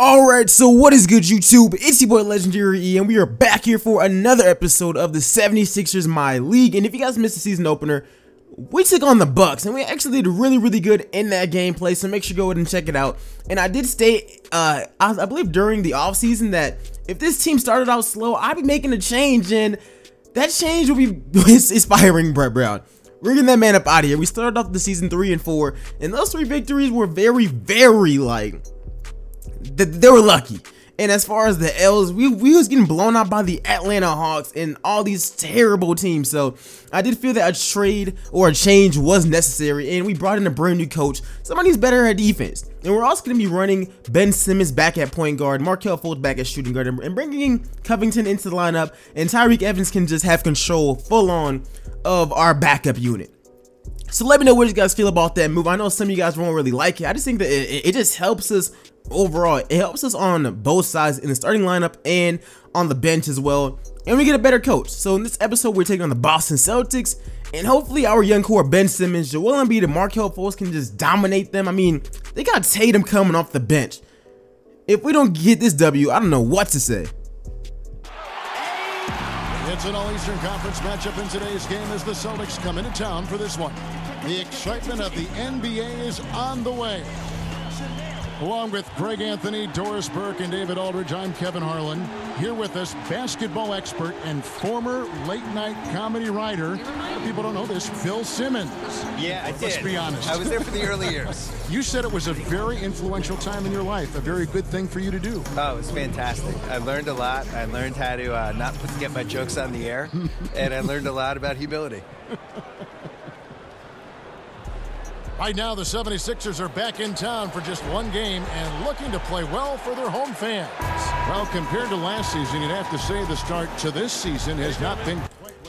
Alright, so what is good, YouTube? It's your boy LegendaryEA, and we are back here for another episode of the 76ers Myleague. And if you guys missed the season opener, we took on the Bucks, and we actually did really good in that gameplay, so make sure you go ahead and check it out. And I did state, I believe during the offseason, that if this team started out slow, I'd be making a change, and that change will be inspiring Brett Brown. We're getting that man up out of here. We started off the season 3 and 4, and those 3 victories were very, like, they were lucky. And as far as the L's, we was getting blown out by the Atlanta Hawks and all these terrible teams. So I did feel that a trade or a change was necessary, and we brought in a brand new coach, somebody who's better at defense. And we're also going to be running Ben Simmons back at point guard, Markelle Fultz back at shooting guard, and bringing Covington into the lineup, and Tyreke Evans can just have control full on of our backup unit. So let me know what you guys feel about that move. I know some of you guys won't really like it. I just think that it just helps us overall. It helps us on both sides, in the starting lineup and on the bench as well. And we get a better coach. So in this episode, we're taking on the Boston Celtics. And hopefully our young core, Ben Simmons, Joel Embiid, and Markelle Fultz can just dominate them. I mean, they got Tatum coming off the bench. If we don't get this W, I don't know what to say. It's an All-Eastern Conference matchup in today's game as the Celtics come into town for this one. The excitement of the NBA is on the way. Along with Greg Anthony, Doris Burke, and David Aldridge, I'm Kevin Harlan. Here with us, basketball expert and former late-night comedy writer. A lot of people don't know this, Phil Simmons. Yeah, I did. Let's be honest. I was there for the early years. You said it was a very influential time in your life, a very good thing for you to do. Oh, it was fantastic. I learned a lot. I learned how to not get my jokes on the air, and I learned a lot about humility. Right now, the 76ers are back in town for just one game and looking to play well for their home fans. Well, compared to last season, you'd have to say the start to this season has not been...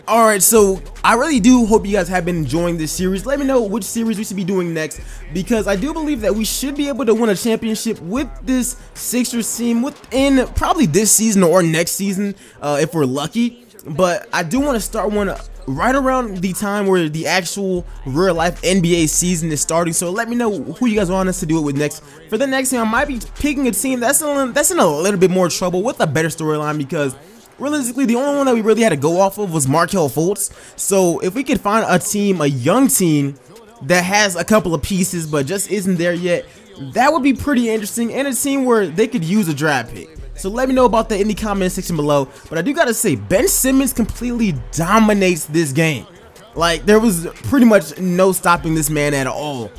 Alright, so I really do hope you guys have been enjoying this series. Let me know which series we should be doing next, because I do believe that we should be able to win a championship with this Sixers team within probably this season or next season, if we're lucky. But I do want to start one right around the time where the actual real life NBA season is starting. So let me know who you guys want us to do it with next. For the next game, I might be picking a team that's in a little bit more trouble with a better storyline, because realistically the only one that we really had to go off of was Markelle Fultz. So if we could find a team, a young team that has a couple of pieces but just isn't there yet, that would be pretty interesting, and a team where they could use a draft pick. So let me know about that in the comment section below. But I do gotta say, Ben Simmons completely dominates this game. Like, there was pretty much no stopping this man at all.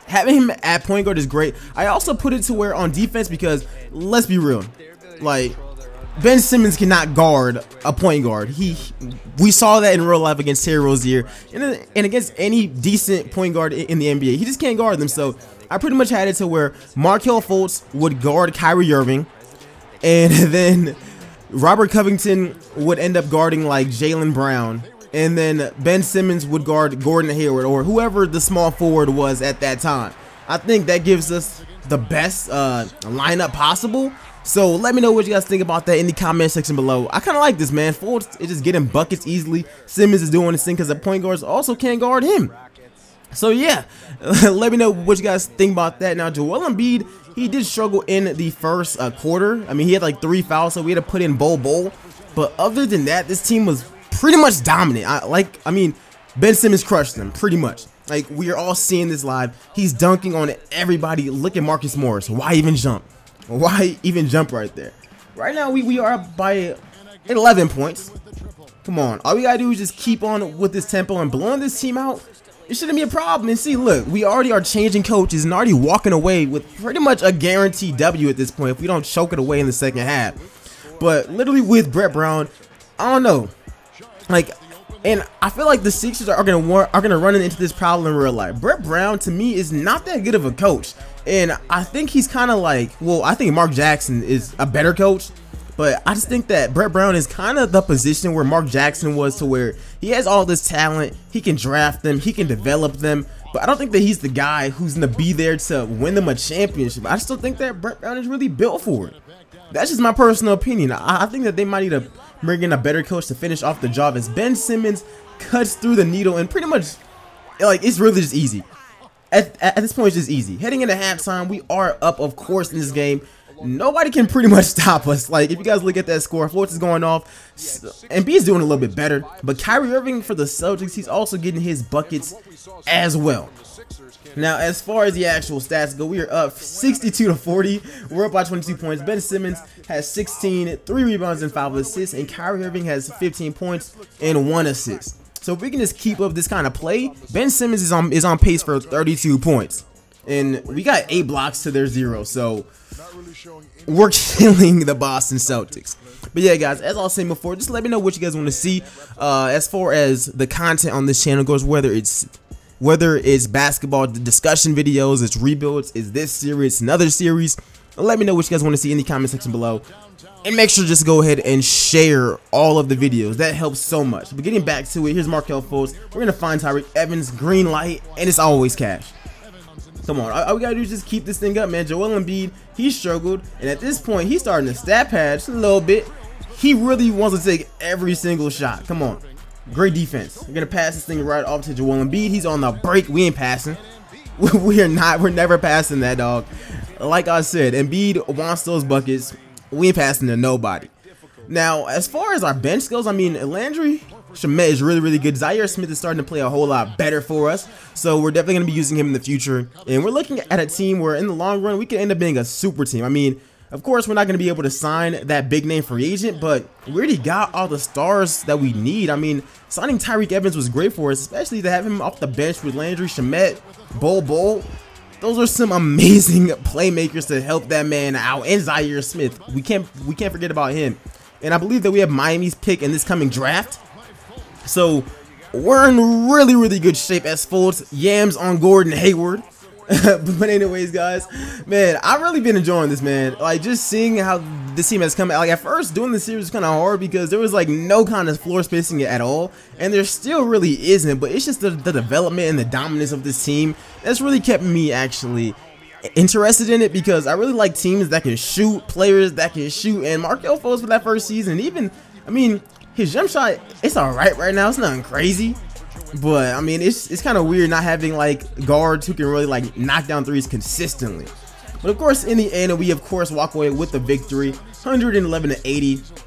Having him at point guard is great. I also put it to where on defense, because let's be real, like, Ben Simmons cannot guard a point guard. We saw that in real life against Terry Rozier and against any decent point guard in the NBA. He just can't guard them. So I pretty much had it to where Markelle Fultz would guard Kyrie Irving, and then Robert Covington would end up guarding like Jaylen Brown, and then Ben Simmons would guard Gordon Hayward or whoever the small forward was at that time. I think that gives us the best lineup possible. So let me know what you guys think about that in the comment section below. I kind of like this, man. Fultz is just getting buckets easily. Simmons is doing his thing because the point guards also can't guard him. So yeah, let me know what you guys think about that. Now, Joel Embiid, he did struggle in the first quarter. I mean, he had like 3 fouls, so we had to put in Bol. But other than that, this team was pretty much dominant. I mean, Ben Simmons crushed them pretty much. Like, we are all seeing this live. He's dunking on everybody. Look at Marcus Morris. Why even jump? Why even jump right there? Right now, we are up by 11 points. Come on. All we gotta do is just keep on with this tempo and blowing this team out. It shouldn't be a problem. And see, look, we already are changing coaches and already walking away with pretty much a guaranteed W at this point if we don't choke it away in the second half. But literally with Brett Brown, I don't know. Like, and I feel like the Sixers are gonna run into this problem in real life. Brett Brown, to me, is not that good of a coach. And I think he's kind of like, well, I think Mark Jackson is a better coach. But I just think that Brett Brown is kind of the position where Mark Jackson was, to where he has all this talent, he can draft them, he can develop them, but I don't think that he's the guy who's going to be there to win them a championship. I still think that Brett Brown is really built for it. That's just my personal opinion. I think that they might need to bring in a better coach to finish off the job, as Ben Simmons cuts through the needle and pretty much, like, it's really just easy. At this point, it's just easy. Heading into halftime, we are up, of course, in this game. nobody can pretty much stop us. Like, if you guys look at that score, Fultz is going off, Embiid's doing a little bit better, but Kyrie Irving for the Celtics, he's also getting his buckets as well. Now, as far as the actual stats go, we are up 62-40. We're up by 22 points. Ben Simmons has 16, 3 rebounds and 5 assists, and Kyrie Irving has 15 points and 1 assist. So if we can just keep up this kind of play, Ben Simmons is on pace for 32 points, and we got 8 blocks to their 0. So we're killing the Boston Celtics. But yeah, guys, as I was saying before, just let me know what you guys want to see as far as the content on this channel goes, whether it's basketball discussion videos, it's rebuilds, it's this series, another series. Let me know what you guys want to see in the comment section below. And make sure to just go ahead and share all of the videos. That helps so much. But getting back to it, here's Markelle Fultz. We're going to find Tyreke Evans, green light, and it's always cash. Come on, all we got to do is just keep this thing up, man. Joel Embiid, he struggled. And at this point, he's starting to stat pad just a little bit. He really wants to take every single shot. Come on. Great defense. We're going to pass this thing right off to Joel Embiid. He's on the break. We ain't passing. We're never passing that, dog. Like I said, Embiid wants those buckets. We ain't passing to nobody. Now, as far as our bench goes, I mean, Landry Shamet is really good. Zaire Smith is starting to play a whole lot better for us. So we're definitely going to be using him in the future. And we're looking at a team where in the long run, we could end up being a super team. I mean, of course, we're not going to be able to sign that big name free agent, but we already got all the stars that we need. I mean, signing Tyreke Evans was great for us, especially to have him off the bench with Landry Shamet, Bol. Those are some amazing playmakers to help that man out, and Zaire Smith. We can't forget about him. And I believe that we have Miami's pick in this coming draft. So we're in really good shape as Fultz, Yams on Gordon Hayward. But anyways, guys, man, I've really been enjoying this, man. Like, just seeing how this team has come. Like, at first doing the series was kind of hard because there was like no kind of floor spacing at all, and there still really isn't. But it's just the development and the dominance of this team that's really kept me actually interested in it, because I really like teams that can shoot, players that can shoot. And Markelle Fultz for that first season, even, I mean, his jump shot, it's all right now. It's nothing crazy. But I mean, it's kind of weird not having like guards who can really like knock down threes consistently. But of course, in the end, we of course walk away with the victory, 111-80.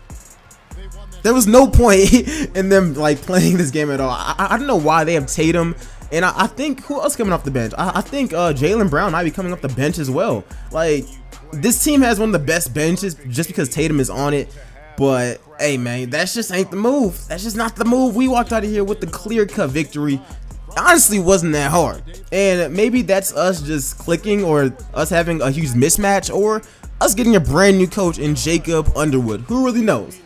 There was no point in them like playing this game at all. I don't know why. They have Tatum, and I think, who else coming off the bench? I think Jaylen Brown might be coming off the bench as well. Like, this team has one of the best benches just because Tatum is on it. But hey, man, that's just ain't the move. That's just not the move. We walked out of here with the clear-cut victory. Honestly, wasn't that hard. And maybe that's us just clicking, or us having a huge mismatch, or us getting a brand new coach in Jacob Underwood. Who really knows?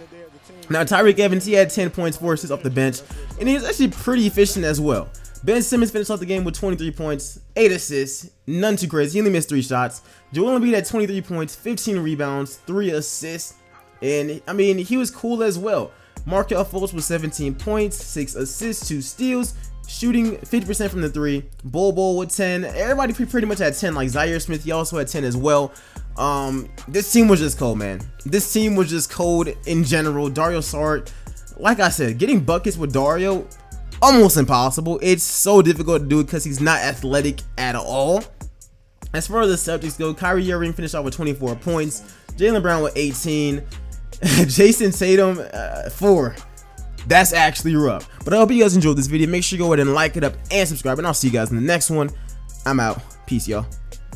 Now, Tyreke Evans, he had 10 points, 4 assists off the bench, and he was actually pretty efficient as well. Ben Simmons finished off the game with 23 points, 8 assists, none too crazy. He only missed 3 shots. Joel Embiid had 23 points, 15 rebounds, 3 assists. And I mean, he was cool as well. Markelle Fultz with 17 points, 6 assists, 2 steals, shooting 50% from the 3. Bol with 10. Everybody pretty much had 10. Like Zaire Smith, he also had 10 as well. This team was just cold, man. This team was just cold in general. Dario Saric, like I said, getting buckets with Dario, almost impossible. It's so difficult to do it because he's not athletic at all. As far as the Celtics go, Kyrie Irving finished off with 24 points. Jaylen Brown with 18. Jayson Tatum 4. That's actually rough. But I hope you guys enjoyed this video. Make sure you go ahead and like it up and subscribe, and I'll see you guys in the next one. I'm out. Peace, y'all.